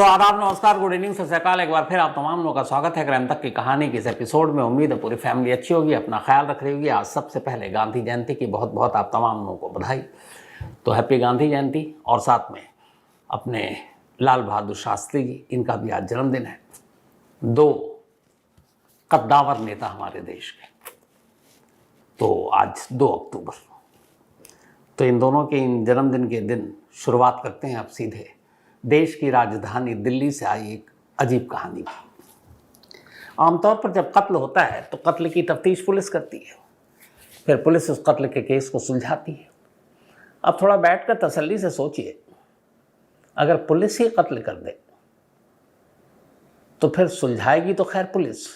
तो आदाब, नमस्कार, गुड इवनिंग, सत श्री अकाल। एक बार फिर आप तमाम लोगों का स्वागत है क्राइम तक की कहानी के इस एपिसोड में। उम्मीद है पूरी फैमिली अच्छी होगी, अपना ख्याल रख रही होगी। आज सबसे पहले गांधी जयंती की बहुत बहुत आप तमाम लोगों को बधाई। तो हैप्पी गांधी जयंती। और साथ में अपने लाल बहादुर शास्त्री जी, इनका भी आज जन्मदिन है। दो कद्दावर नेता हमारे देश के। तो आज 2 अक्टूबर, तो इन दोनों के इन जन्मदिन के दिन शुरुआत करते हैं अब सीधे देश की राजधानी दिल्ली से आई एक अजीब कहानी की। आमतौर पर जब कत्ल होता है तो कत्ल की तफ्तीश पुलिस करती है, फिर पुलिस उस कत्ल के केस को सुलझाती है। अब थोड़ा बैठकर तसल्ली से सोचिए, अगर पुलिस ही कत्ल कर दे तो फिर सुलझाएगी तो खैर पुलिस,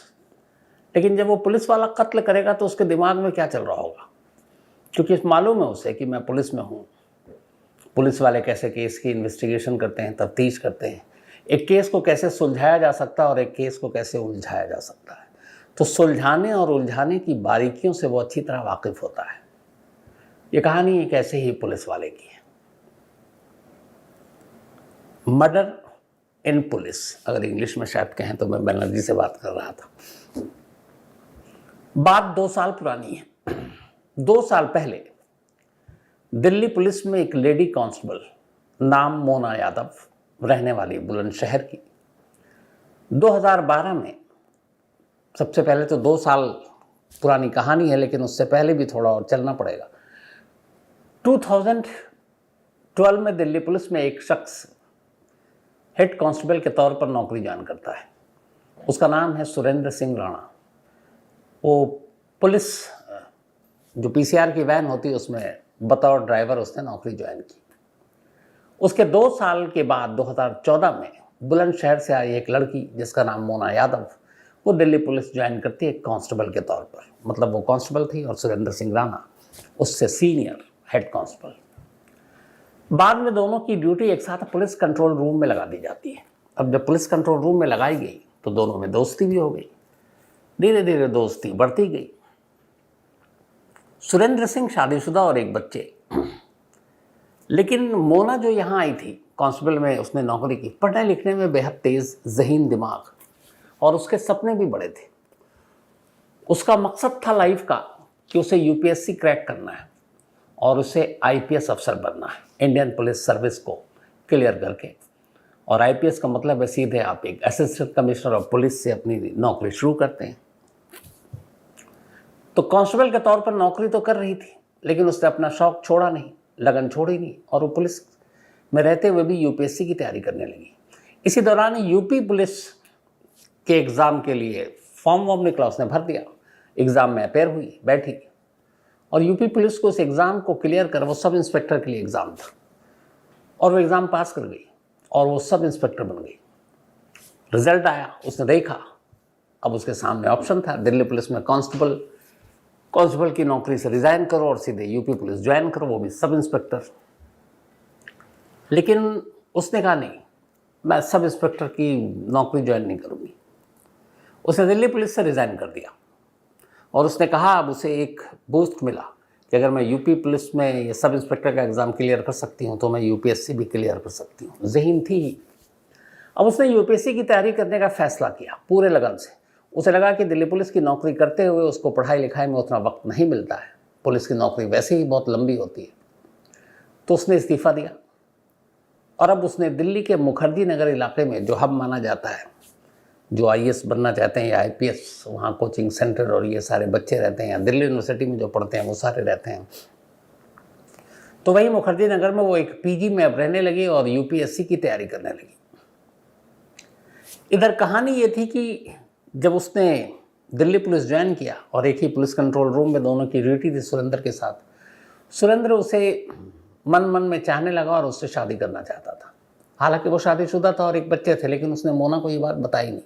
लेकिन जब वो पुलिस वाला कत्ल करेगा तो उसके दिमाग में क्या चल रहा होगा? क्योंकि मालूम है उसे कि मैं पुलिस में हूँ। पुलिस वाले कैसे केस की इन्वेस्टिगेशन करते हैं, तफ्तीश करते हैं, एक केस को कैसे सुलझाया जा सकता है और एक केस को कैसे उलझाया जा सकता है। तो सुलझाने और उलझाने की बारीकियों से वो अच्छी तरह वाकिफ होता है। ये कहानी एक ऐसे ही पुलिस वाले की है। मर्डर इन पुलिस, अगर इंग्लिश में शायद कहें तो। मैं बनर्जी से बात कर रहा था। बात 2 साल पुरानी है। 2 साल पहले दिल्ली पुलिस में एक लेडी कांस्टेबल, नाम मोना यादव, रहने वाली बुलंदशहर की, 2012 में, सबसे पहले तो 2 साल पुरानी कहानी है लेकिन उससे पहले भी थोड़ा और चलना पड़ेगा। 2012 में दिल्ली पुलिस में एक शख्स हेड कांस्टेबल के तौर पर नौकरी ज्वाइन करता है। उसका नाम है सुरेंद्र सिंह राणा। वो पुलिस जो पीसीआर की वैन होती है उसमें बतौर ड्राइवर उसने नौकरी ज्वाइन की। उसके 2 साल के बाद 2014 में बुलंदशहर से आई एक लड़की जिसका नाम मोना यादव, वो दिल्ली पुलिस ज्वाइन करती है कांस्टेबल के तौर पर। मतलब वो कांस्टेबल थी और सुरेंद्र सिंह राणा उससे सीनियर हेड कांस्टेबल। बाद में दोनों की ड्यूटी एक साथ पुलिस कंट्रोल रूम में लगा दी जाती है। अब जब पुलिस कंट्रोल रूम में लगाई गई तो दोनों में दोस्ती भी हो गई। धीरे धीरे दोस्ती बढ़ती गई। सुरेंद्र सिंह शादीशुदा और एक बच्चे। लेकिन मोना जो यहाँ आई थी कांस्टेबल में, उसने नौकरी की, पढ़ने लिखने में बेहद तेज ज़हीन दिमाग, और उसके सपने भी बड़े थे। उसका मकसद था लाइफ का कि उसे यूपीएससी क्रैक करना है और उसे आईपीएस अफसर बनना है, इंडियन पुलिस सर्विस को क्लियर करके। और आईपीएस का मतलब है सीधे आप एक असिस्टेंट कमिश्नर ऑफ पुलिस से अपनी नौकरी शुरू करते हैं। तो कांस्टेबल के तौर पर नौकरी तो कर रही थी, लेकिन उसने अपना शौक छोड़ा नहीं, लगन छोड़ी नहीं, और वो पुलिस में रहते हुए भी यूपीएससी की तैयारी करने लगी। इसी दौरान यूपी पुलिस के एग्ज़ाम के लिए फॉर्म निकला, उसने भर दिया। एग्ज़ाम में अपेयर हुई, बैठी, और यूपी पुलिस को उस एग्ज़ाम को क्लियर कर, वो सब इंस्पेक्टर के लिए एग्ज़ाम था, और वो एग्ज़ाम पास कर गई और वो सब इंस्पेक्टर बन गई। रिजल्ट आया, उसने देखा, अब उसके सामने ऑप्शन था, दिल्ली पुलिस में कांस्टेबल की नौकरी से रिज़ाइन करो और सीधे यूपी पुलिस ज्वाइन करो, वो भी सब इंस्पेक्टर। लेकिन उसने कहा नहीं, मैं सब इंस्पेक्टर की नौकरी ज्वाइन नहीं करूँगी। उसने दिल्ली पुलिस से रिज़ाइन कर दिया और उसने कहा, अब उसे एक बूस्ट मिला कि अगर मैं यूपी पुलिस में ये सब इंस्पेक्टर का एग्ज़ाम क्लियर कर सकती हूँ तो मैं यूपीएससी भी क्लियर कर सकती हूँ। ज़हीन थी ही। अब उसने यूपीएससी की तैयारी करने का फैसला किया पूरे लगन से। उसे लगा कि दिल्ली पुलिस की नौकरी करते हुए उसको पढ़ाई लिखाई में उतना वक्त नहीं मिलता है, पुलिस की नौकरी वैसे ही बहुत लंबी होती है। तो उसने इस्तीफ़ा दिया और अब उसने दिल्ली के मुखर्जी नगर इलाके में, जो हब माना जाता है, जो आईएएस बनना चाहते हैं या आईपीएस, वहाँ कोचिंग सेंटर और ये सारे बच्चे रहते हैं, या दिल्ली यूनिवर्सिटी में जो पढ़ते हैं वो सारे रहते हैं। तो वही मुखर्जी नगर में वो एक पीजी में अब रहने लगी और यूपीएससी की तैयारी करने लगी। इधर कहानी ये थी कि जब उसने दिल्ली पुलिस ज्वाइन किया और एक ही पुलिस कंट्रोल रूम में दोनों की ड्यूटी थी सुरेंद्र के साथ, सुरेंद्र उसे मन मन में चाहने लगा और उससे शादी करना चाहता था। हालांकि वो शादीशुदा था और एक बच्चे थे, लेकिन उसने मोना को ये बात बताई नहीं।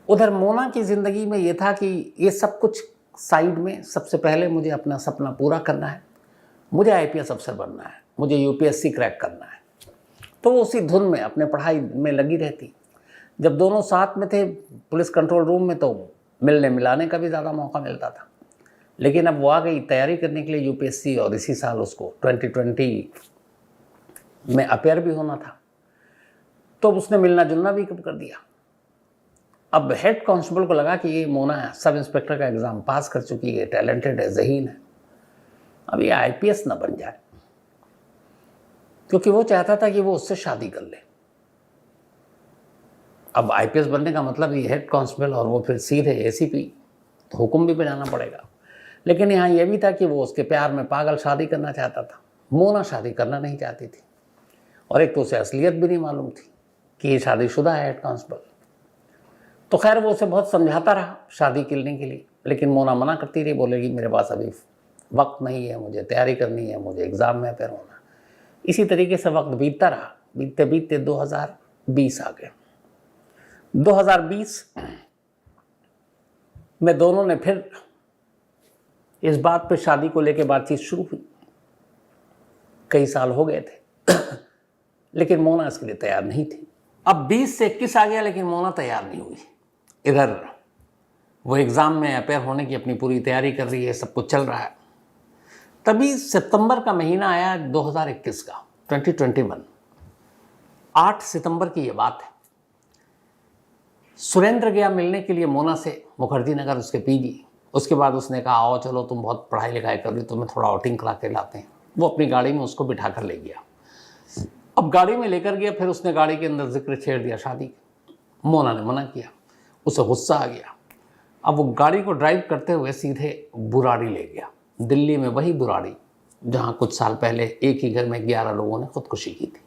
उधर मोना की ज़िंदगी में ये था कि ये सब कुछ साइड में, सबसे पहले मुझे अपना सपना पूरा करना है, मुझे आईपीएस अफसर बनना है, मुझे यूपीएससी क्रैक करना है। तो वो उसी धुन में अपने पढ़ाई में लगी रहती। जब दोनों साथ में थे पुलिस कंट्रोल रूम में तो मिलने मिलाने का भी ज़्यादा मौका मिलता था। लेकिन अब वो आ गई तैयारी करने के लिए यूपीएससी, और इसी साल उसको 2020 में अपेयर भी होना था। तो अब उसने मिलना जुलना भी कब कर दिया। अब हेड कांस्टेबल को लगा कि ये मोना सब इंस्पेक्टर का एग्ज़ाम पास कर चुकी है, टैलेंटेड है, ज़हीन है, अब ये आईपीएस ना बन जाए, क्योंकि वो चाहता था कि वो उससे शादी कर ले। अब आईपीएस बनने का मतलब ये हेड कांस्टेबल और वो फिर सीधे एसीपी, तो हुक्म भी बजाना पड़ेगा। लेकिन यहाँ यह भी था कि वो उसके प्यार में पागल शादी करना चाहता था, मोना शादी करना नहीं चाहती थी, और एक तो उसे असलियत भी नहीं मालूम थी कि ये शादीशुदा है हेड कांस्टेबल। तो खैर वो उसे बहुत समझाता रहा शादी करने के लिए, लेकिन मोना मना करती रही, बोलेगी मेरे पास अभी वक्त नहीं है, मुझे तैयारी करनी है, मुझे एग्ज़ाम में अपेयर होना। इसी तरीके से वक्त बीतता रहा। बीतते बीतते 2020 आ गए। 2020 में दोनों ने फिर इस बात पे शादी को लेकर बातचीत शुरू हुई। कई साल हो गए थे लेकिन मोना इसके लिए तैयार नहीं थी। अब 20 से 21 आ गया लेकिन मोना तैयार नहीं हुई। इधर वो एग्ज़ाम में अपेयर होने की अपनी पूरी तैयारी कर रही है, सब कुछ चल रहा है। तभी सितंबर का महीना आया 2021 का, 2021। 8 सितंबर की ये बात है। सुरेंद्र गया मिलने के लिए मोना से, मुखर्जी नगर, उसके पीजी। उसके बाद उसने कहा आओ चलो, तुम बहुत पढ़ाई लिखाई कर रही हो, तुम्हें थोड़ा आउटिंग करा के लाते हैं। वो अपनी गाड़ी में उसको बिठा कर ले गया। अब गाड़ी में लेकर गया, फिर उसने गाड़ी के अंदर जिक्र छेड़ दिया शादी। मोना ने मना किया, उसे गुस्सा आ गया। अब वो गाड़ी को ड्राइव करते हुए सीधे बुराड़ी ले गया। दिल्ली में वही बुराड़ी जहाँ कुछ साल पहले एक ही घर में 11 लोगों ने खुदकुशी की थी।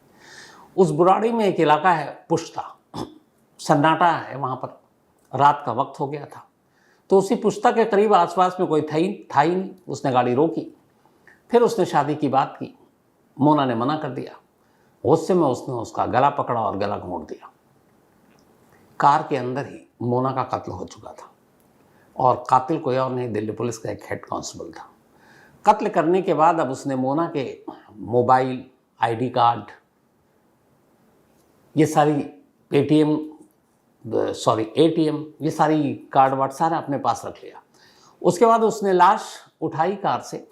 उस बुराड़ी में एक इलाका है पुश्ता, सन्नाटा है वहाँ पर, रात का वक्त हो गया था। तो उसी पुश्ता के करीब आसपास में कोई था ही नहीं। उसने गाड़ी रोकी, फिर उसने शादी की बात की। मोना ने मना कर दिया। गुस्से में उसने उसका गला पकड़ा और गला घोंट दिया। कार के अंदर ही मोना का कत्ल हो चुका था, और कातिल कोई और नहीं, दिल्ली पुलिस का एक हेड कांस्टेबल था। कत्ल करने के बाद अब उसने मोना के मोबाइल, आईडी कार्ड, ये सारी एटीएम, ये सारी कार्ड वार्ड सारा अपने पास रख लिया। उसके बाद उसने लाश उठाई कार से,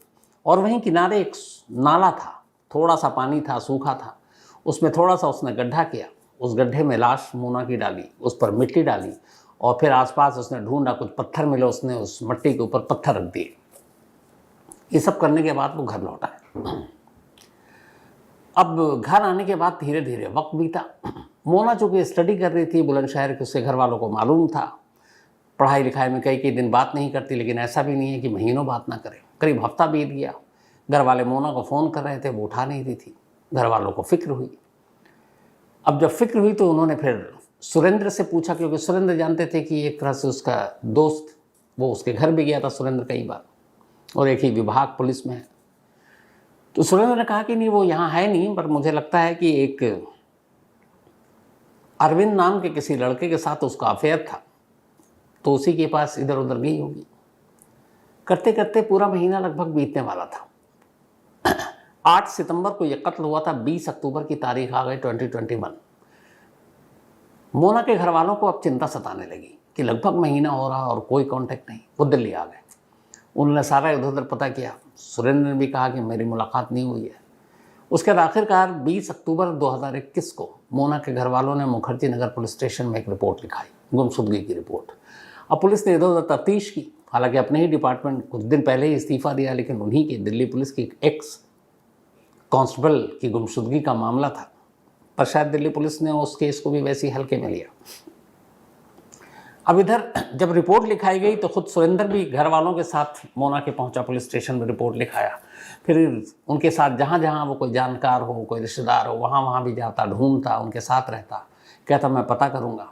और वहीं किनारे एक नाला था, थोड़ा सा पानी था, सूखा था, उसमें थोड़ा सा उसने गड्ढा किया। उस गड्ढे में लाश मोना की डाली, उस पर मिट्टी डाली, और फिर आसपास उसने ढूंढा, कुछ पत्थर मिले, उसने उस मिट्टी के ऊपर पत्थर रख दिए। ये सब करने के बाद वो घर लौटा है। अब घर आने के बाद धीरे धीरे वक्त बीता। मोना चूँकि स्टडी कर रही थी बुलंदशहर के, उसके घर वालों को मालूम था। पढ़ाई लिखाई में कई दिन बात नहीं करती, लेकिन ऐसा भी नहीं है कि महीनों बात ना करे। करीब हफ्ता बीत गया। घर वाले मोना को फ़ोन कर रहे थे, वो उठा नहीं रही थी। घर वालों को फिक्र हुई। अब जब फिक्र हुई तो उन्होंने फिर सुरेंद्र से पूछा, क्योंकि सुरेंद्र जानते थे कि एक तरह से उसका दोस्त, वो उसके घर भी गया था सुरेंद्र कई बार, और एक ही विभाग पुलिस में है। तो सुरेंद्र ने कहा कि नहीं, वो यहाँ है नहीं, पर मुझे लगता है कि एक अरविंद नाम के किसी लड़के के साथ उसका अफेयर था, तो उसी के पास इधर उधर गई होगी। करते करते पूरा महीना लगभग बीतने वाला था। 8 सितंबर को यह कत्ल हुआ था। 20 अक्टूबर की तारीख आ गई 2021। मोना के घर वालों को अब चिंता सताने लगी कि लगभग महीना हो रहा और कोई कांटेक्ट नहीं। वो दिल्ली आ गए। उन्होंने सारा इधर उधर पता किया। सुरेंद्र ने भी कहा कि मेरी मुलाकात नहीं हुई है। उसके बाद आखिरकार 20 अक्टूबर 2021 को मोना के घर वालों ने मुखर्जी नगर पुलिस स्टेशन में एक रिपोर्ट लिखाई, गुमशुदगी की रिपोर्ट। अब पुलिस ने इधर उधर तफ्तीश की। हालांकि अपने ही डिपार्टमेंट कुछ दिन पहले ही इस्तीफा दिया, लेकिन उन्हीं की दिल्ली पुलिस की एक्स कांस्टेबल की गुमशुदगी का मामला था, पर शायद दिल्ली पुलिस ने उस केस को भी वैसे ही हल्के में लिया। अब इधर जब रिपोर्ट लिखाई गई तो खुद सुरेंद्र भी घर वालों के साथ मोना के पहुंचा, पुलिस स्टेशन में रिपोर्ट लिखाया। फिर उनके साथ जहाँ जहाँ वो कोई जानकार हो, कोई रिश्तेदार हो, वहाँ वहाँ भी जाता, ढूंढता, उनके साथ रहता, कहता मैं पता करूँगा।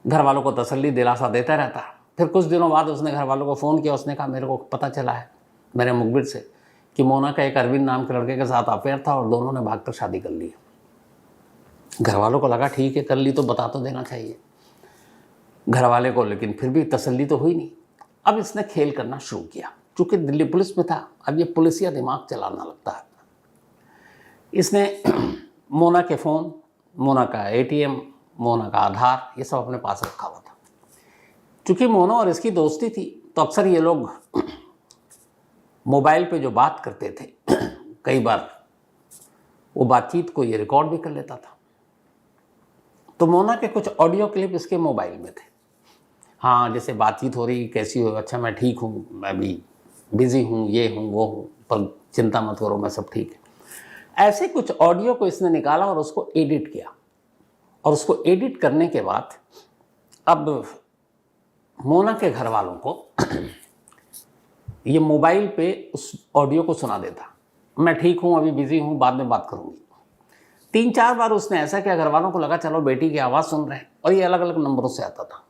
घर वालों को तसल्ली दिलासा देता रहता। फिर कुछ दिनों बाद उसने घर वालों को फ़ोन किया। उसने कहा मेरे को पता चला है मेरे मुखबिर से कि मोना का एक अरविंद नाम के लड़के के साथ अफेयर था और दोनों ने भागकर शादी कर ली। घर वालों को लगा ठीक है, कर ली तो बता तो देना चाहिए घर वाले को, लेकिन फिर भी तसल्ली तो हुई नहीं। अब इसने खेल करना शुरू किया। चूँकि दिल्ली पुलिस में था, अब ये पुलिसिया दिमाग चलाना लगता है। इसने मोना के फ़ोन, मोना का एटीएम, मोना का आधार, ये सब अपने पास रखा हुआ था। चूँकि मोना और इसकी दोस्ती थी तो अक्सर ये लोग मोबाइल पे जो बात करते थे, कई बार वो बातचीत को ये रिकॉर्ड भी कर लेता था। तो मोना के कुछ ऑडियो क्लिप इसके मोबाइल में थे। हाँ, जैसे बातचीत हो रही, कैसी हो, अच्छा मैं ठीक हूँ, मैं भी बिज़ी हूँ, ये हूँ वो हूँ, पर चिंता मत करो, मैं सब ठीक है। ऐसे कुछ ऑडियो को इसने निकाला और उसको एडिट किया, और उसको एडिट करने के बाद अब मोना के घर वालों को ये मोबाइल पे उस ऑडियो को सुना देता, मैं ठीक हूँ, अभी बिज़ी हूँ, बाद में बात करूँगी। 3-4 बार उसने ऐसा किया, घर वालों को लगा चलो बेटी की आवाज़ सुन रहे हैं, और ये अलग अलग नंबरों से आता था,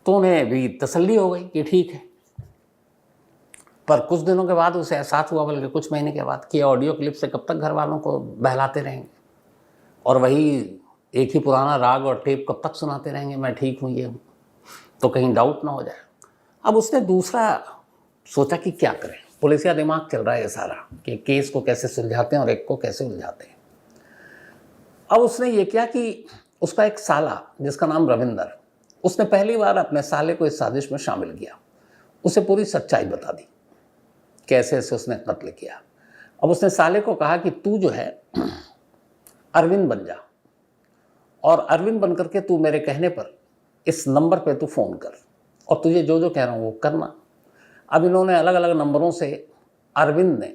तो उन्हें भी तसल्ली हो गई कि ठीक है। पर कुछ दिनों के बाद उसे एहसास हुआ, बल्कि कुछ महीने के बाद, कि ऑडियो क्लिप से कब तक घर वालों को बहलाते रहेंगे और वही एक ही पुराना राग और टेप कब तक सुनाते रहेंगे, मैं ठीक हूँ, ये हूँ, तो कहीं डाउट ना हो जाए। अब उसने दूसरा सोचा कि क्या करें, पुलिसिया दिमाग चल रहा है ये सारा, कि केस को कैसे सुलझाते हैं और एक को कैसे उलझाते हैं। अब उसने ये किया कि उसका एक साला जिसका नाम रविंदर, उसने पहली बार अपने साले को इस साजिश में शामिल किया, उसे पूरी सच्चाई बता दी कैसे ऐसे उसने कत्ल किया। अब उसने साले को कहा कि तू जो है अरविंद बन जा, और अरविंद बन करके तू मेरे कहने पर इस नंबर पे तू फ़ोन कर, और तुझे जो जो कह रहा हूँ वो करना। अब इन्होंने अलग अलग नंबरों से अरविंद ने,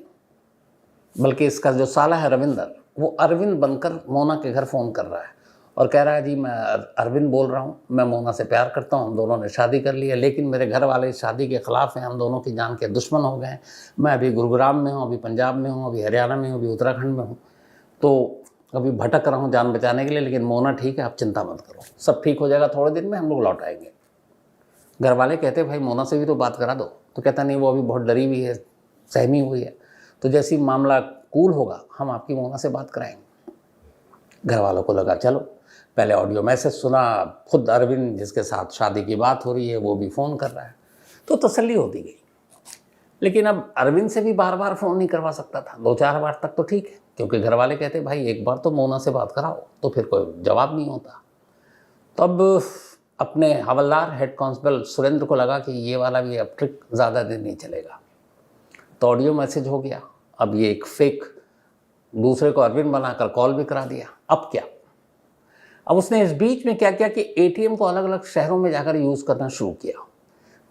बल्कि इसका जो साला है रविंदर, वो अरविंद बनकर मोना के घर फ़ोन कर रहा है और कह रहा है जी मैं अरविंद बोल रहा हूँ, मैं मोना से प्यार करता हूँ, हम दोनों ने शादी कर ली है, लेकिन मेरे घर वाले इस शादी के ख़िलाफ़ हैं, हम दोनों की जान के दुश्मन हो गए हैं। मैं अभी गुरुग्राम में हूँ, अभी पंजाब में हूँ, अभी हरियाणा में हूँ, अभी उत्तराखंड में हूँ, तो अभी भटक रहा हूँ जान बचाने के लिए, लेकिन मोना ठीक है, आप चिंता मत करो, सब ठीक हो जाएगा, थोड़े दिन में हम लोग लौट आएंगे। घर वाले कहते भाई मोना से भी तो बात करा दो, तो कहता नहीं वो अभी बहुत डरी हुई है, सहमी हुई है, तो जैसे ही मामला कूल होगा हम आपकी मोना से बात कराएंगे। घर वालों को लगा चलो, पहले ऑडियो मैसेज सुना, खुद अरविंद जिसके साथ शादी की बात हो रही है वो भी फ़ोन कर रहा है, तो तसल्ली होती गई। लेकिन अब अरविंद से भी बार बार फ़ोन नहीं करवा सकता था, 2-4 बार तक तो ठीक है, क्योंकि घर वाले कहते भाई एक बार तो मोना से बात कराओ, तो फिर कोई जवाब नहीं होता। तो अब अपने हवलदार हेड कांस्टेबल सुरेंद्र को लगा कि ये वाला भी अब ट्रिक ज़्यादा दिन नहीं चलेगा, तो ऑडियो मैसेज हो गया। अब ये एक फेक दूसरे को अरविंद बनाकर कॉल भी करा दिया। अब क्या, अब उसने इस बीच में क्या किया कि एटीएम को अलग अलग शहरों में जाकर यूज़ करना शुरू किया,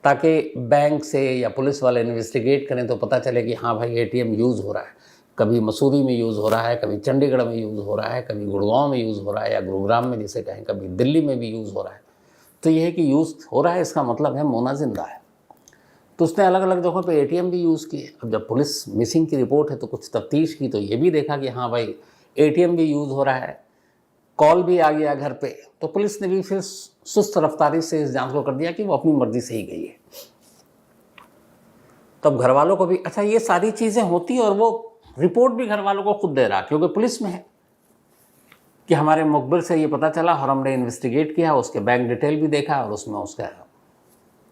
ताकि बैंक से या पुलिस वाले इन्वेस्टिगेट करें तो पता चले कि हाँ भाई एटीएम यूज़ हो रहा है। कभी मसूरी में यूज़ हो रहा है, कभी चंडीगढ़ में यूज़ हो रहा है, कभी गुड़गांव में यूज़ हो रहा है, या गुरुग्राम में जिसे कहें, कभी दिल्ली में भी यूज़ हो रहा है। तो यह है कि यूज़ हो रहा है, इसका मतलब है मोना जिंदा है। तो उसने अलग अलग जगहों पे एटीएम भी यूज़ किए। अब जब पुलिस मिसिंग की रिपोर्ट है तो कुछ तफ्तीश की, तो ये भी देखा कि हाँ भाई एटीएम भी यूज़ हो रहा है, कॉल भी आ गया घर पे, तो पुलिस ने भी फिर सुस्त रफ्तारी से इस जांच को कर दिया कि वो अपनी मर्जी से ही गई है। तब घर वालों को भी अच्छा ये सारी चीज़ें होती, और वो रिपोर्ट भी घर वालों को खुद दे रहा, क्योंकि पुलिस में है कि हमारे मुखबिर से ये पता चला और हमने इन्वेस्टिगेट किया, उसके बैंक डिटेल भी देखा, और उसमें उसका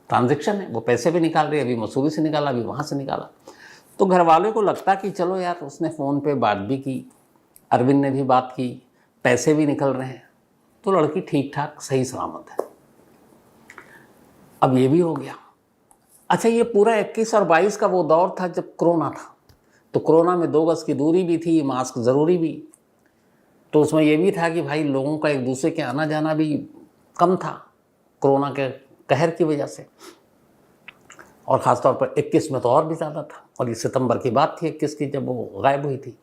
ट्रांजैक्शन है, वो पैसे भी निकाल रही है, अभी मसूरी से निकाला, अभी वहाँ से निकाला। तो घर वालों को लगता कि चलो यार, उसने फ़ोन पे बात भी की, अरविंद ने भी बात की, पैसे भी निकल रहे हैं, तो लड़की ठीक ठाक सही सलामत है। अब ये भी हो गया। अच्छा, ये पूरा 21 और 22 का वो दौर था जब कोरोना था, तो कोरोना में 2 गज की दूरी भी थी, मास्क ज़रूरी भी, तो उसमें ये भी था कि भाई लोगों का एक दूसरे के आना जाना भी कम था कोरोना के कहर की वजह से, और ख़ासतौर पर 21 में तो और भी ज़्यादा था, और ये सितंबर की बात थी 21 की जब वो गायब हुई थी।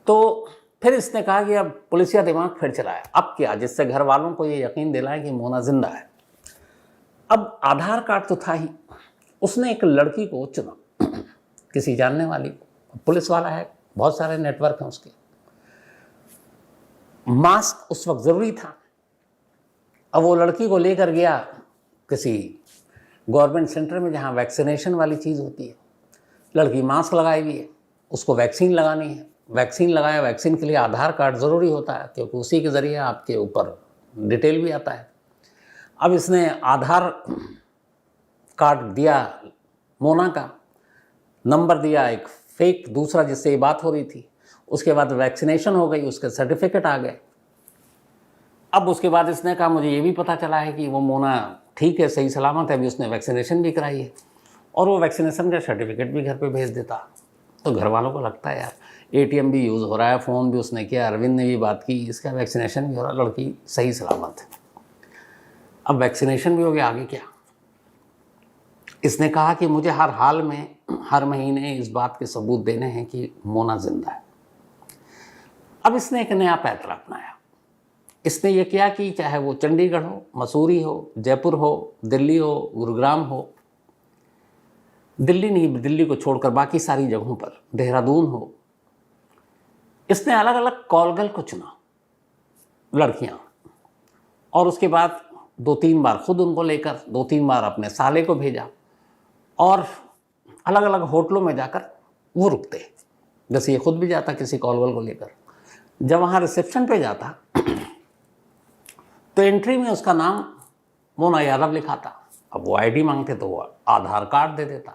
तो फिर इसने कहा कि अब पुलिसिया दिमाग फिर चलाया, अब क्या, जिससे घर वालों को ये यकीन दिलाए कि मोना जिंदा है। अब आधार कार्ड तो था ही, उसने एक लड़की को चुना, किसी जानने वाली को, पुलिस वाला है, बहुत सारे नेटवर्क हैं उसके। मास्क उस वक्त ज़रूरी था। अब वो लड़की को लेकर गया किसी गवर्नमेंट सेंटर में जहाँ वैक्सीनेशन वाली चीज़ होती है। लड़की मास्क लगाई हुई है, उसको वैक्सीन लगानी है, वैक्सीन लगाया, वैक्सीन के लिए आधार कार्ड ज़रूरी होता है, क्योंकि उसी के ज़रिए आपके ऊपर डिटेल भी आता है। अब इसने आधार कार्ड दिया, मोना का नंबर दिया, एक फेक दूसरा जिससे ये बात हो रही थी, उसके बाद वैक्सीनेशन हो गई, उसके सर्टिफिकेट आ गए। अब उसके बाद इसने कहा मुझे ये भी पता चला है कि वो मोना ठीक है, सही सलामत है, अभी उसने वैक्सीनेशन भी कराई है, और वो वैक्सीनेशन का सर्टिफिकेट भी घर पे भेज देता। तो घर वालों को लगता है यार ATM भी यूज़ हो रहा है, फ़ोन भी उसने किया, अरविंद ने भी बात की, इसका वैक्सीनेशन भी हो रहा है, लड़की सही सलामत है। अब वैक्सीनेशन भी हो गया, आगे क्या? इसने कहा कि मुझे हर हाल में हर महीने इस बात के सबूत देने हैं कि मोना जिंदा है। अब इसने एक नया पैतरा अपनाया। इसने ये किया कि चाहे वो चंडीगढ़ हो, मसूरी हो, जयपुर हो, दिल्ली हो, गुरुग्राम हो, दिल्ली नहीं, दिल्ली को छोड़कर बाकी सारी जगहों पर, देहरादून हो, इसने अलग अलग कॉलगर्ल को चुना, लड़कियां, और उसके बाद 2-3 बार खुद उनको लेकर, 2-3 बार अपने साले को भेजा, और अलग अलग होटलों में जाकर वो रुकते। जैसे ये खुद भी जाता किसी कॉलगर्ल को लेकर, जब वहाँ रिसेप्शन पे जाता तो एंट्री में उसका नाम मोना यादव लिखा था। अब वो आईडी मांगते तो वो आधार कार्ड दे देता।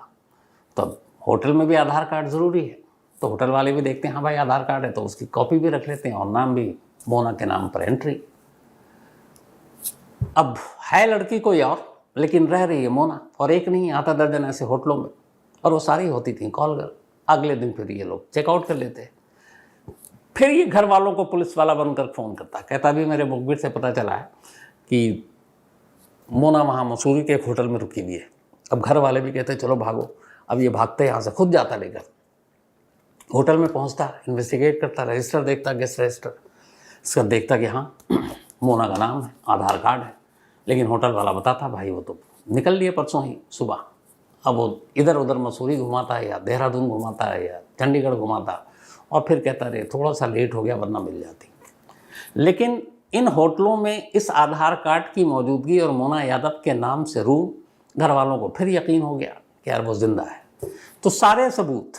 तो होटल में भी आधार कार्ड ज़रूरी है, तो होटल वाले भी देखते हैं हाँ भाई आधार कार्ड है, तो उसकी कॉपी भी रख लेते हैं और नाम भी मोना के नाम पर एंट्री। अब है लड़की कोई और, लेकिन रह रही है मोना, और एक नहीं, आता दर्जन ऐसे होटलों में, और वो सारी होती थी कॉलगर्ल। अगले दिन फिर ये लोग चेकआउट कर लेते। फिर ये घर वालों को पुलिस वाला बनकर फ़ोन करता, कहता भी मेरे मुखबिर से पता चला है कि मोना वहाँ मसूरी के एक होटल में रुकी हुई है। अब घर वाले भी कहते चलो भागो। अब ये भागते यहाँ से, खुद जाता लेकर होटल में पहुँचता, इन्वेस्टिगेट करता, रजिस्टर देखता, गेस्ट रजिस्टर, इसका देखता कि हाँ मोना का नाम है, आधार कार्ड है, लेकिन होटल वाला बताता भाई वो तो निकल लिए परसों ही सुबह। अब वो इधर उधर मसूरी घुमाता है, या देहरादून घुमाता है, या चंडीगढ़ घुमाता, और फिर कहता रहे थोड़ा सा लेट हो गया वरना मिल जाती। लेकिन इन होटलों में इस आधार कार्ड की मौजूदगी और मोना यादव के नाम से रूम, घर वालों को फिर यकीन हो गया कि यार वो जिंदा है। तो सारे सबूत,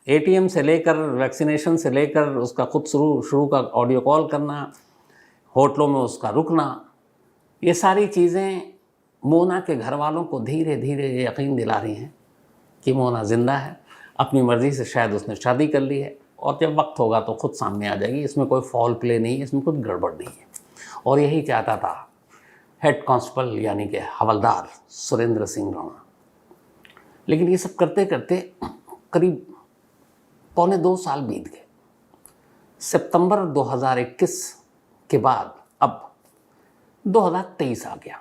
ATM से लेकर, वैक्सीनेशन से लेकर, उसका खुद शुरू का ऑडियो कॉल करना, होटलों में उसका रुकना, ये सारी चीज़ें मोना के घर वालों को धीरे धीरे ये यकीन दिला रही हैं कि मोना जिंदा है। अपनी मर्ज़ी से शायद उसने शादी कर ली है, और जब वक्त होगा तो खुद सामने आ जाएगी। इसमें कोई फॉल प्ले नहीं है, इसमें कुछ गड़बड़ नहीं है। और यही चाहता था हेड कांस्टेबल यानी कि हवलदार सुरेंद्र सिंह राणा। लेकिन ये सब करते करते करीब 1.25 साल बीत गए। सितंबर 2021 के बाद अब 2023 आ गया।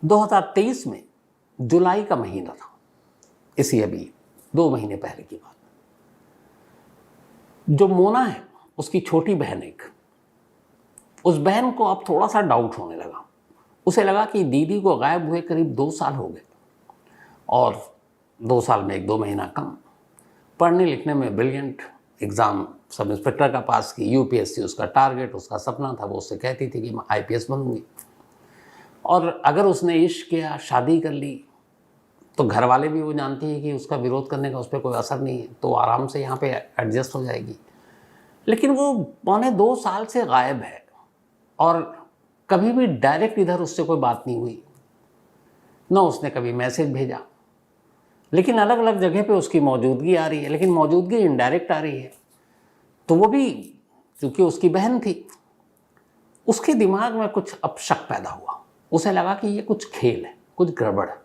2023 में जुलाई का महीना था, इसी अभी 2 महीने पहले की बात। जो मोना है उसकी छोटी बहन एक, उस बहन को अब थोड़ा सा डाउट होने लगा। उसे लगा कि दीदी को गायब हुए करीब 2 साल हो गए, और 2 साल में 1-2 महीना कम। पढ़ने लिखने में ब्रिलियंट, एग्ज़ाम सब इंस्पेक्टर का पास की, UPSC उसका टारगेट, उसका सपना था। वो उससे कहती थी कि मैं IPS बनूंगी। और अगर उसने इश्क किया, शादी कर ली, तो घर वाले भी वो जानती है कि उसका विरोध करने का उस पर कोई असर नहीं है, तो आराम से यहाँ पे एडजस्ट हो जाएगी। लेकिन वो 1.25-2 साल से गायब है, और कभी भी डायरेक्ट इधर उससे कोई बात नहीं हुई, ना उसने कभी मैसेज भेजा। लेकिन अलग अलग जगह पे उसकी मौजूदगी आ रही है, लेकिन मौजूदगी इनडायरेक्ट आ रही है। तो वो भी क्योंकि उसकी बहन थी, उसके दिमाग में कुछ अब शक पैदा हुआ। उसे लगा कि ये कुछ खेल है, कुछ गड़बड़ है,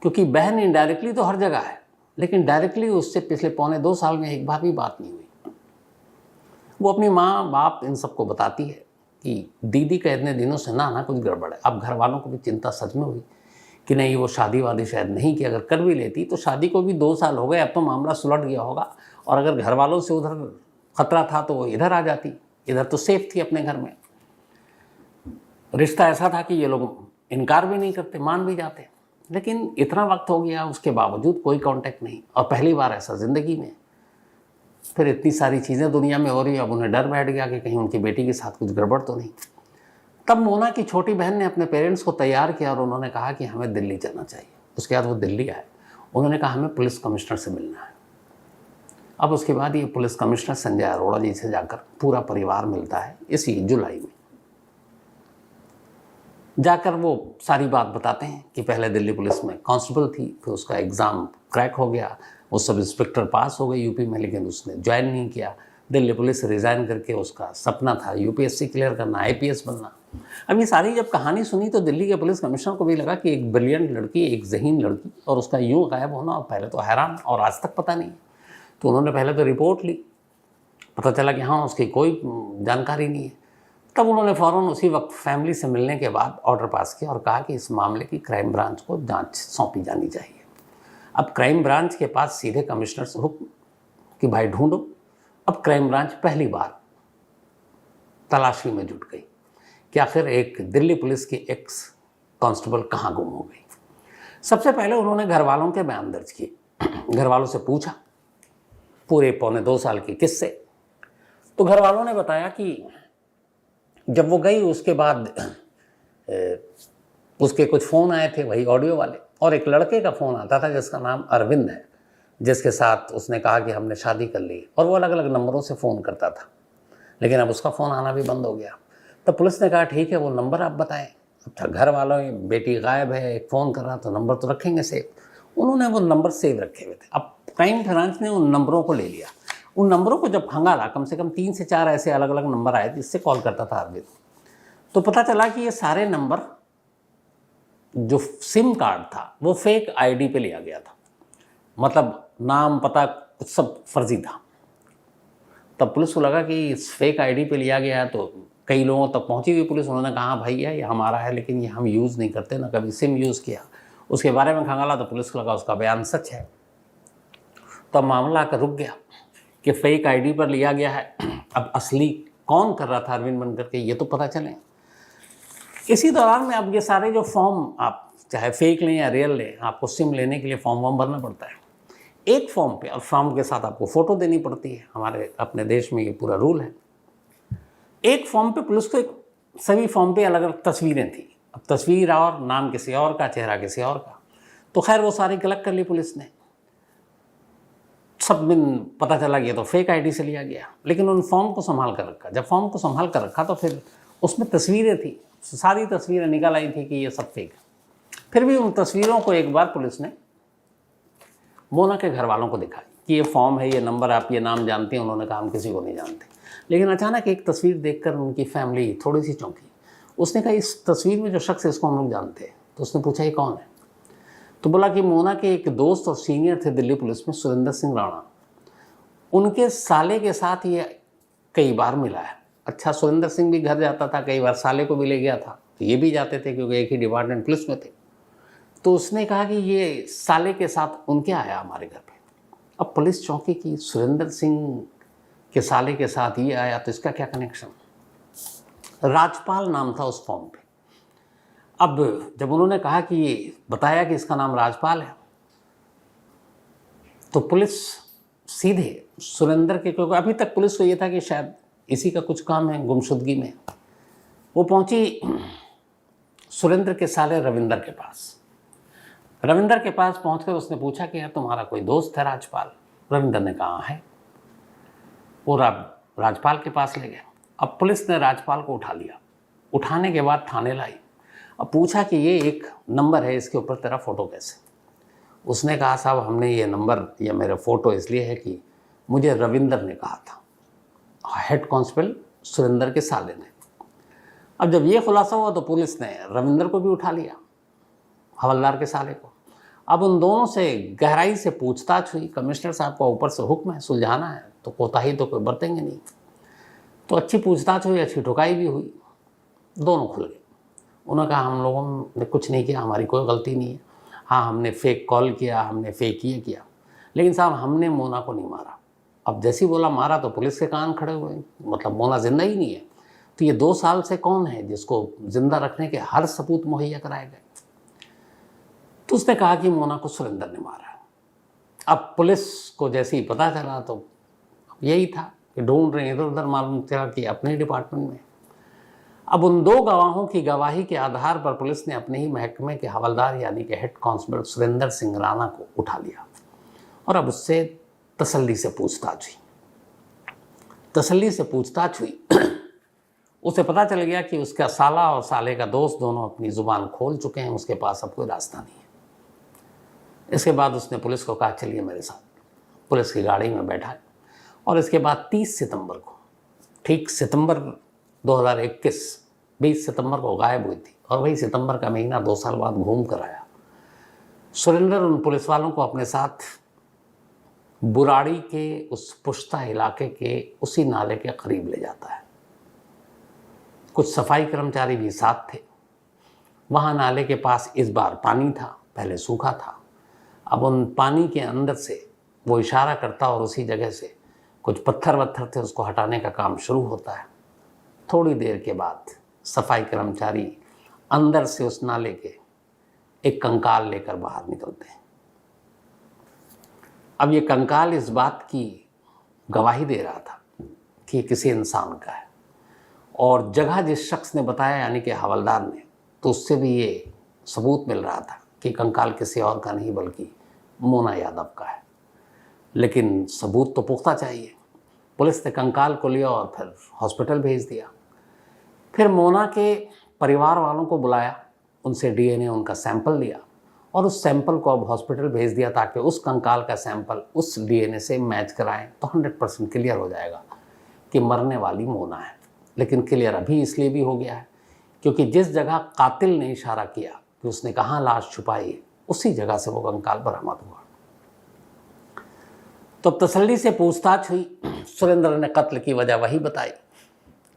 क्योंकि बहन इनडायरेक्टली तो हर जगह है, लेकिन डायरेक्टली उससे पिछले 1.25-2 साल में एक बार भी बात नहीं हुई। वो अपनी माँ बाप इन सबको बताती है कि दीदी का इतने दिनों से ना कुछ गड़बड़ है। अब घर वालों को भी चिंता सच में हुई कि नहीं वो शादी वादी शायद नहीं की, अगर कर भी लेती तो शादी को भी 2 साल हो गए, अब तो मामला सुलझ गया होगा, और अगर घर वालों से उधर खतरा था तो वो इधर आ जाती, इधर तो सेफ थी अपने घर में। रिश्ता ऐसा था कि ये लोग इनकार भी नहीं करते, मान भी जाते। लेकिन इतना वक्त हो गया, उसके बावजूद कोई कांटेक्ट नहीं, और पहली बार ऐसा ज़िंदगी में। फिर इतनी सारी चीज़ें दुनिया में हो रही, अब उन्हें डर बैठ गया कि कहीं उनकी बेटी के साथ कुछ गड़बड़ तो नहीं। तब मोना की छोटी बहन ने अपने पेरेंट्स को तैयार किया, और उन्होंने कहा कि हमें दिल्ली जाना चाहिए। उसके बाद वो दिल्ली आए, उन्होंने कहा हमें पुलिस कमिश्नर से मिलना है। अब उसके बाद ये पुलिस कमिश्नर संजय अरोड़ा जी से जाकर पूरा परिवार मिलता है इसी जुलाई में। जाकर वो सारी बात बताते हैं कि पहले दिल्ली पुलिस में कांस्टेबल थी, फिर उसका एग्ज़ाम क्रैक हो गया, वो सब इंस्पेक्टर पास हो गए यूपी में, लेकिन उसने ज्वाइन नहीं किया। दिल्ली पुलिस से रिज़ाइन करके उसका सपना था UPSC क्लियर करना, IPS बनना। अब ये सारी जब कहानी सुनी तो दिल्ली के पुलिस कमिश्नर को भी लगा कि एक ब्रिलियंट लड़की, एक ज़हीन लड़की, और उसका यूँ गायब होना, और पहले तो हैरान, और आज तक पता नहीं। तो उन्होंने पहले तो रिपोर्ट ली, पता चला कि हाँ उसकी कोई जानकारी नहीं है। तब उन्होंने फ़ौरन उसी वक्त फैमिली से मिलने के बाद ऑर्डर पास किया और कहा कि इस मामले की क्राइम ब्रांच को जांच सौंपी जानी चाहिए। अब क्राइम ब्रांच के पास सीधे कमिश्नर से हुक्म कि भाई ढूंढो। अब क्राइम ब्रांच पहली बार तलाशी में जुट गई कि आखिर एक दिल्ली पुलिस की एक्स कांस्टेबल कहाँ गुम हो गई। सबसे पहले उन्होंने घर वालों के बयान दर्ज किए, घर वालों से पूछा पूरे 1.25 साल के किस्से। तो घर वालों ने बताया कि जब वो गई उसके बाद उसके कुछ फ़ोन आए थे, वही ऑडियो वाले, और एक लड़के का फ़ोन आता था जिसका नाम अरविंद है, जिसके साथ उसने कहा कि हमने शादी कर ली, और वो अलग अलग नंबरों से फ़ोन करता था, लेकिन अब उसका फ़ोन आना भी बंद हो गया। तो पुलिस ने कहा ठीक है वो नंबर आप बताएं। अच्छा, घर वालों बेटी गायब है, एक फ़ोन कर रहा, तो नंबर तो रखेंगे सेव। उन्होंने वो नंबर सेव रखे हुए थे। अब क्राइम ब्रांच ने उन नंबरों को ले लिया। उन नंबरों को जब खंगाला, कम से कम 3 से 4 ऐसे अलग अलग नंबर आए जिससे कॉल करता था अरविंद। तो पता चला कि ये सारे नंबर, जो सिम कार्ड था वो फेक आईडी पे लिया गया था, मतलब नाम पता सब फर्जी था। तब पुलिस को लगा कि इस फेक आईडी पे लिया गया है, तो कई लोगों तक पहुंची हुई पुलिस। उन्होंने कहा भैया ये हमारा है, लेकिन ये हम यूज़ नहीं करते, ना कभी सिम यूज़ किया। उसके बारे में खंगाला तो पुलिस को लगा उसका बयान सच है। तो मामला आकर रुक गया कि फेक आईडी पर लिया गया है। अब असली कौन कर रहा था अरविंद बनकर के, ये तो पता चले। इसी दौरान में अब ये सारे जो फॉर्म, आप चाहे फेक लें या रियल लें, आपको सिम लेने के लिए फॉर्म भरना पड़ता है एक फॉर्म पे, और फॉर्म के साथ आपको फ़ोटो देनी पड़ती है। हमारे अपने देश में ये पूरा रूल है। एक फॉर्म पे पुलिस को सभी फॉर्म पे अलग अलग तस्वीरें थी। अब तस्वीर और नाम किसी और का, चेहरा किसी और का। तो खैर वो सारी कलेक्ट कर ली पुलिस ने। सब दिन पता चला गया तो फेक आईडी से लिया गया, लेकिन उन फॉर्म को संभाल कर रखा। जब फॉर्म को संभाल कर रखा तो फिर उसमें तस्वीरें थी, सारी तस्वीरें निकल आई थी कि ये सब फेक है। फिर भी उन तस्वीरों को एक बार पुलिस ने मोना के घर वालों को दिखाई कि ये फॉर्म है, ये नंबर, आप ये नाम जानते हैं। उन्होंने कहा हम किसी को नहीं जानते। लेकिन अचानक एक तस्वीर देखकर उनकी फैमिली थोड़ी सी चौंकी। उसने कहा इस तस्वीर में जो शख्स है इसको हम लोग जानते हैं। तो उसने पूछा ये कौन है? तो बोला कि मोना के एक दोस्त और सीनियर थे दिल्ली पुलिस में, सुरेंद्र सिंह राणा। उनके साले के साथ ये कई बार मिला है। अच्छा, सुरेंद्र सिंह भी घर जाता था, कई बार साले को भी ले गया था, तो ये भी जाते थे क्योंकि एक ही डिपार्टमेंट पुलिस में थे। तो उसने कहा कि ये साले के साथ उनके आया हमारे घर पे। अब पुलिस चौंकी कि सुरेंद्र सिंह के साले के साथ ये आया, तो इसका क्या कनेक्शन? राजपाल नाम था उस फॉर्म पे। अब जब उन्होंने कहा कि ये बताया कि इसका नाम राजपाल है, तो पुलिस सीधे सुरेंद्र के, क्योंकि अभी तक पुलिस को ये था कि शायद इसी का कुछ काम है गुमशुदगी में, वो पहुंची सुरेंद्र के साले रविंदर के पास। रविंदर के पास पहुंचकर उसने पूछा कि यार तुम्हारा कोई दोस्त है राजपाल? रविंदर ने कहा है। वो राजपाल के पास ले गया। अब पुलिस ने राजपाल को उठा लिया। उठाने के बाद थाने लाई। अब पूछा कि ये एक नंबर है, इसके ऊपर तेरा फ़ोटो कैसे? उसने कहा साहब हमने ये नंबर या मेरा फ़ोटो इसलिए है कि मुझे रविंदर ने कहा था, हेड कांस्टेबल सुरेंद्र के साले ने। अब जब ये खुलासा हुआ तो पुलिस ने रविंदर को भी उठा लिया, हवलदार के साले को। अब उन दोनों से गहराई से पूछताछ हुई। कमिश्नर साहब का ऊपर से हुक्म है, सुलझाना है, तो कोताही तो कोई बरतेंगे नहीं। तो अच्छी पूछताछ हुई, अच्छी ठुकाई भी हुई। दोनों खुल गए। उन्होंने कहा हम लोगों ने कुछ नहीं किया, हमारी कोई गलती नहीं है। हाँ हमने फेक कॉल किया, हमने फेक ये किया, लेकिन साहब हमने मोना को नहीं मारा। अब जैसे ही बोला मारा तो पुलिस के कान खड़े हुए, मतलब मोना जिंदा ही नहीं है। तो ये 2 साल से कौन है जिसको जिंदा रखने के हर सबूत मुहैया कराए गए? तो उसने कहा कि मोना को सुरेंद्र ने मारा। अब पुलिस को जैसे ही पता चला तो यही था कि ढूंढ रहे हैं, इधर उधर मालूम चला कि अपने डिपार्टमेंट में। अब उन 2 गवाहों की गवाही के आधार पर पुलिस ने अपने ही महकमे के हवलदार यानी कि हेड कांस्टेबल सुरेंद्र सिंह राणा को उठा लिया और अब उससे तसल्ली से पूछताछ हुई। उसे पता चल गया कि उसका साला और साले का दोस्त दोनों अपनी जुबान खोल चुके हैं, उसके पास अब कोई रास्ता नहीं है। इसके बाद उसने पुलिस को कहा चलिए मेरे साथ। पुलिस की गाड़ी में बैठा और इसके बाद 30 सितंबर को, ठीक सितंबर 2021, 20 सितंबर को गायब हुई थी और वही सितंबर का महीना 2 साल बाद घूम कर आया। सुरेंद्र उन पुलिस वालों को अपने साथ बुराड़ी के उस पुश्ता इलाके के उसी नाले के करीब ले जाता है। कुछ सफाई कर्मचारी भी साथ थे। वहाँ नाले के पास इस बार पानी था, पहले सूखा था। अब उन पानी के अंदर से वो इशारा करता और उसी जगह से कुछ पत्थर वत्थर थे, उसको हटाने का काम शुरू होता है। थोड़ी देर के बाद सफाई कर्मचारी अंदर से उस नाले के एक कंकाल लेकर बाहर निकलते हैं। अब ये कंकाल इस बात की गवाही दे रहा था कि किसी इंसान का है, और जगह जिस शख्स ने बताया यानी कि हवलदार ने, तो उससे भी ये सबूत मिल रहा था कि कंकाल किसी और का नहीं बल्कि मोना यादव का है। लेकिन सबूत तो पुख्ता चाहिए। पुलिस ने कंकाल को लिया और फिर हॉस्पिटल भेज दिया। फिर मोना के परिवार वालों को बुलाया, उनसे डीएनए उनका सैंपल लिया और उस सैंपल को अब हॉस्पिटल भेज दिया ताकि उस कंकाल का सैंपल उस डीएनए से मैच कराएं तो 100% क्लियर हो जाएगा कि मरने वाली मोना है। लेकिन क्लियर अभी इसलिए भी हो गया है क्योंकि जिस जगह कातिल ने इशारा किया कि उसने कहाँ लाश छुपाई, उसी जगह से वो कंकाल बरामद हुआ। तो तसल्ली से पूछताछ हुई। सुरेंद्र ने कत्ल की वजह वही बताई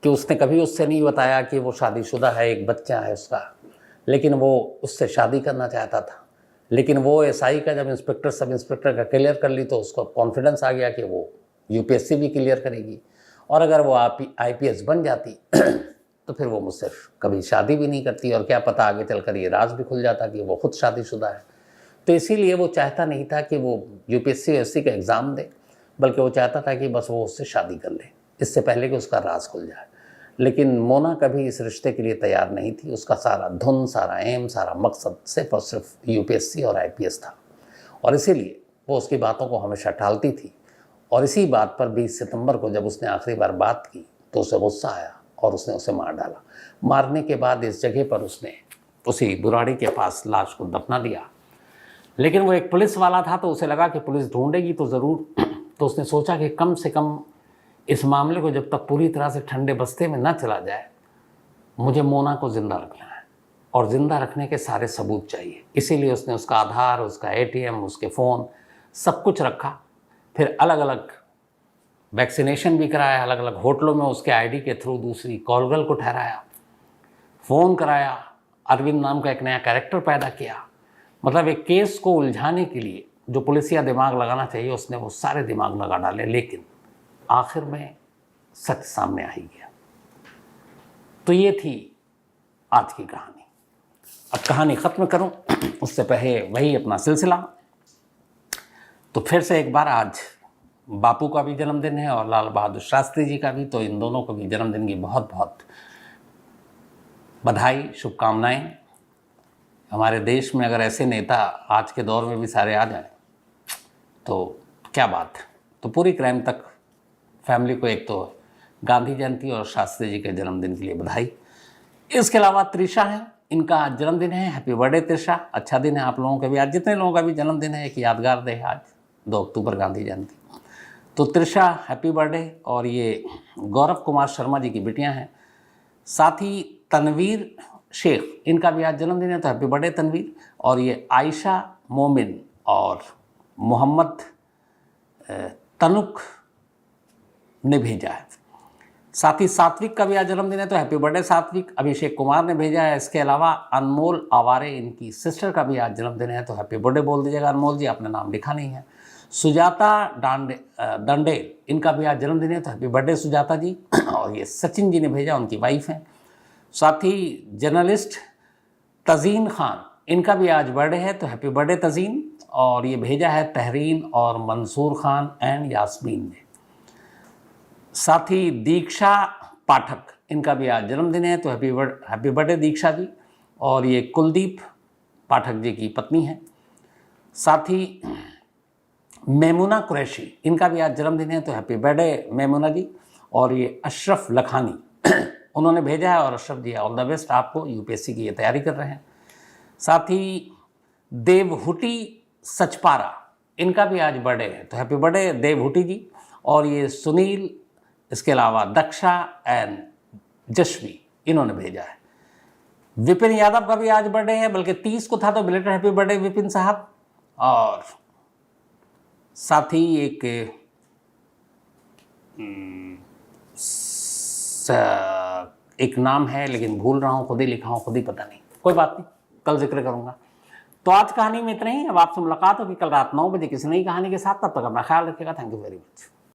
कि उसने कभी उससे नहीं बताया कि वो शादीशुदा है, एक बच्चा है उसका, लेकिन वो उससे शादी करना चाहता था। लेकिन वो एसआई का जब इंस्पेक्टर सब इंस्पेक्टर का क्लियर कर ली तो उसको कॉन्फिडेंस आ गया कि वो यूपीएससी भी क्लियर करेगी, और अगर वो आईपीएस बन जाती तो फिर वो मुझसे कभी शादी भी नहीं करती, और क्या पता आगे चलकर ये राज भी खुल जाता कि वो खुद शादीशुदा है। तो इसीलिए वो चाहता नहीं था कि वो यूपीएससी का एग्ज़ाम दे, बल्कि वो चाहता था कि बस वो उससे शादी कर ले इससे पहले कि उसका राज खुल जाए। लेकिन मोना कभी इस रिश्ते के लिए तैयार नहीं थी। उसका सारा धुन, सारा एम, सारा मकसद सिर्फ और सिर्फ यूपीएससी और आईपीएस था, और इसीलिए वो उसकी बातों को हमेशा टालती थी। और इसी बात पर 20 सितंबर को जब उसने आखिरी बार बात की तो उसे गुस्सा आया और उसने उसे मार डाला। मारने के बाद इस जगह पर उसने उसी बुराड़ी के पास लाश को दफना दिया। लेकिन वो एक पुलिस वाला था तो उसे लगा कि पुलिस ढूंढेगी तो ज़रूर, तो उसने सोचा कि कम से कम इस मामले को जब तक पूरी तरह से ठंडे बस्ते में न चला जाए, मुझे मोना को ज़िंदा रखना है और ज़िंदा रखने के सारे सबूत चाहिए। इसीलिए उसने उसका आधार, उसका एटीएम, उसके फ़ोन सब कुछ रखा। फिर अलग अलग वैक्सीनेशन भी कराया, अलग अलग होटलों में उसके आईडी के थ्रू दूसरी कॉल गर्ल को ठहराया, फ़ोन कराया, अरविंद नाम का एक नया कैरेक्टर पैदा किया। मतलब एक केस को उलझाने के लिए जो पुलिसिया दिमाग लगाना चाहिए उसने वो सारे दिमाग लगा डाले, लेकिन आखिर में सच सामने आ ही गया। तो ये थी आज की कहानी। अब कहानी ख़त्म करूं उससे पहले वही अपना सिलसिला। तो फिर से एक बार आज बापू का भी जन्मदिन है और लाल बहादुर शास्त्री जी का भी, तो इन दोनों को भी जन्मदिन की बहुत बहुत बधाई, शुभकामनाएं। हमारे देश में अगर ऐसे नेता आज के दौर में भी सारे आ जाएं तो क्या बात है। तो पूरी क्राइम तक फैमिली को एक तो गांधी जयंती और शास्त्री जी के जन्मदिन के लिए बधाई। इसके अलावा त्रिशा है, इनका आज जन्मदिन है। हैप्पी बर्थडे त्रिशा, अच्छा दिन है आप लोगों का भी। आज जितने लोगों का भी जन्मदिन है एक यादगार डे है आज 2 अक्टूबर गांधी जयंती। तो त्रिशा हैप्पी बर्थडे। और ये गौरव कुमार शर्मा जी की बिटियां हैं। साथ ही तनवीर शेख, इनका भी आज जन्मदिन है, तो हैप्पी बर्थडे तनवीर। और ये आयशा मोमिन और मोहम्मद तनुक ने भेजा है। साथ ही सात्विक का भी आज जन्मदिन है, तो हैप्पी बर्थडे सात्विक। अभिषेक कुमार ने भेजा है। इसके अलावा अनमोल आवारे, इनकी सिस्टर का भी आज जन्मदिन है, तो हैप्पी बर्थडे बोल दीजिएगा अनमोल जी, आपने नाम लिखा नहीं है। सुजाता दंडेल, इनका भी आज जन्मदिन है, तो हैप्पी बर्थडे सुजाता जी। और ये सचिन जी ने भेजा, उनकी वाइफ हैं। साथ ही जर्नलिस्ट तजीन खान, इनका भी आज बर्थडे है, तो हैप्पी बर्थडे तजीन। और ये भेजा है तहरीन और मंसूर खान एंड यास्मीन ने। साथ ही दीक्षा पाठक, इनका भी आज जन्मदिन है, तो हैप्पी बर्थडे दीक्षा जी। और ये कुलदीप पाठक जी की पत्नी है। साथ ही मेमुना कुरैशी, इनका भी आज जन्मदिन है, तो हैप्पी बर्थडे मेमुना जी। और ये अशरफ लखानी उन्होंने भेजा है, और अशरफ जी ऑल द बेस्ट आपको, यूपीएससी की ये तैयारी कर रहे हैं। साथ ही देवहुटी सचपारा, इनका भी आज बर्थडे है, तो हैप्पी बर्थडे देवहुटी जी। और ये सुनील, इसके अलावा दक्षा एंड जशवी, इन्होंने भेजा है। विपिन यादव का भी आज बर्थडे है, बल्कि 30 को था, तो बिलेटेड हैप्पी बर्थडे विपिन साहब। और साथ ही एक नाम है लेकिन भूल रहा हूँ, खुद ही लिखा हूँ, खुद ही पता नहीं, कोई बात नहीं, कल जिक्र करूंगा। तो आज कहानी में इतना ही। अब आपसे मुलाकात होगी कल रात 9 बजे किसी नई कहानी के साथ। तब तक अपना ख्याल रखिएगा। Thank you very much.